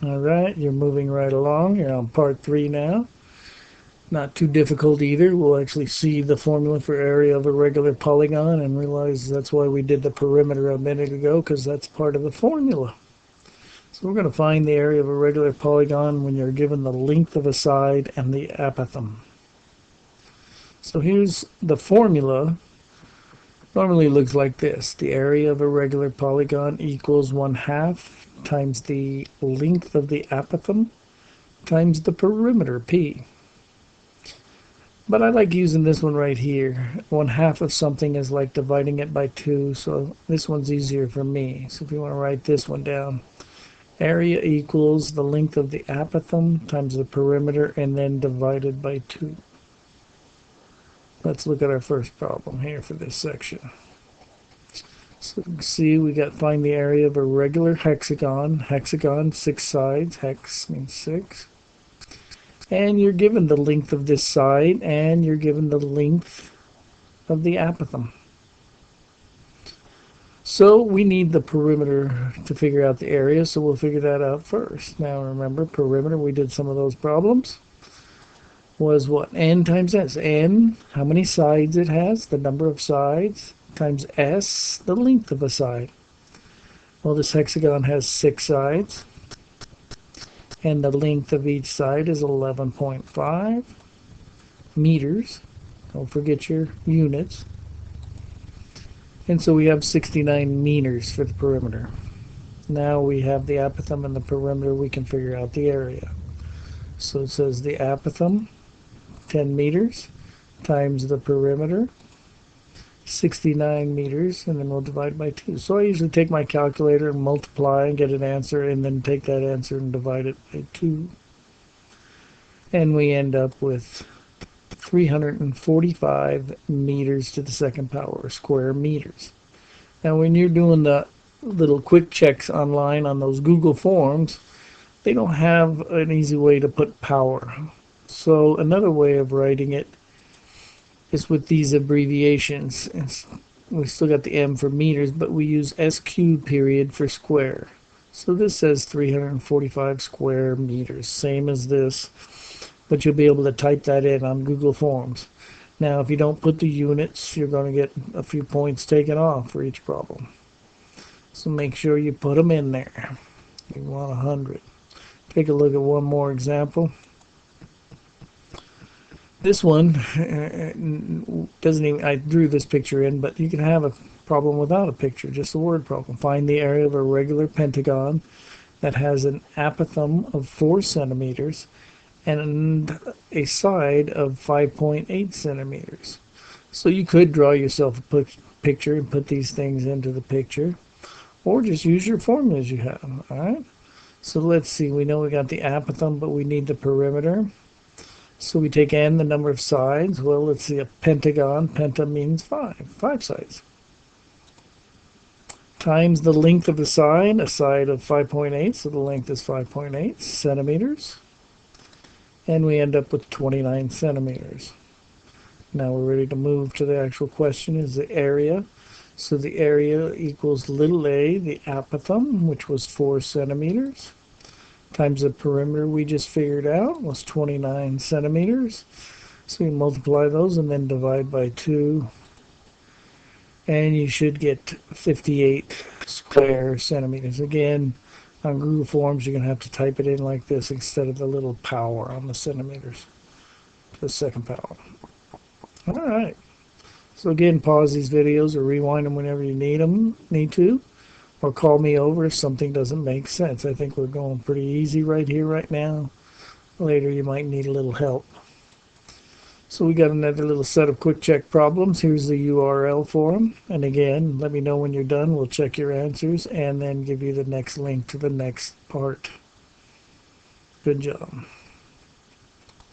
All right, you're moving right along. You're on part 3 now. Not too difficult either. We'll actually see the formula for area of a regular polygon and realize that's why we did the perimeter a minute ago, because that's part of the formula. So we're going to find the area of a regular polygon when you're given the length of a side and the apothem. So here's the formula. Normally looks like this. The area of a regular polygon equals 1/2 times the length of the apothem times the perimeter, P. But I like using this one right here. 1/2 of something is like dividing it by 2, so this one's easier for me. So if you want to write this one down, area equals the length of the apothem times the perimeter and then divided by 2. Let's look at our first problem here for this section. So see, we got find the area of a regular hexagon. Hexagon, 6 sides. Hex means 6. And you're given the length of this side, and you're given the length of the apothem. So we need the perimeter to figure out the area, so we'll figure that out first. Now remember, perimeter, we did some of those problems, was what? N times S. N, how many sides it has, the number of sides, times S, the length of a side. Well, this hexagon has 6 sides, and the length of each side is 11.5 meters. Don't forget your units. And so we have 69 meters for the perimeter. Now we have the apothem and the perimeter, we can figure out the area. So it says the apothem, 10 meters, times the perimeter, 69 meters, and then we'll divide by 2. So I usually take my calculator and multiply and get an answer, and then take that answer and divide it by 2. And we end up with 345 meters to the second power, square meters. Now when you're doing the little quick checks online on those Google forms, they don't have an easy way to put power. So another way of writing it is with these abbreviations. We still got the M for meters, but we use SQ period for square. So this says 345 square meters, same as this, but you'll be able to type that in on Google Forms. Now, if you don't put the units, you're going to get a few points taken off for each problem. So make sure you put them in there. You want 100. Take a look at one more example. This one doesn't even, I drew this picture in, but you can have a problem without a picture, just a word problem. Find the area of a regular pentagon that has an apothem of 4 centimeters and a side of 5.8 centimeters. So you could draw yourself a picture and put these things into the picture, or just use your formulas you have. All right. So let's see. We know we got the apothem, but we need the perimeter. So we take N, the number of sides. Well, let's see, a pentagon. Penta means 5 sides. Times the length of the side, a side of 5.8, so the length is 5.8 centimeters. And we end up with 29 centimeters. Now we're ready to move to the actual question, is the area. So the area equals little a, the apothem, which was 4 centimeters, times the perimeter we just figured out was 29 centimeters. So we multiply those and then divide by 2. And you should get 58 square centimeters. Again, on Google Forms, you're going to have to type it in like this instead of the little power on the centimeters, the second power. All right. So again, pause these videos or rewind them whenever you need to, or call me over if something doesn't make sense. I think we're going pretty easy right here, right now. Later, you might need a little help. So we got another little set of quick check problems. Here's the URL for them. And again, let me know when you're done. We'll check your answers and then give you the next link to the next part. Good job.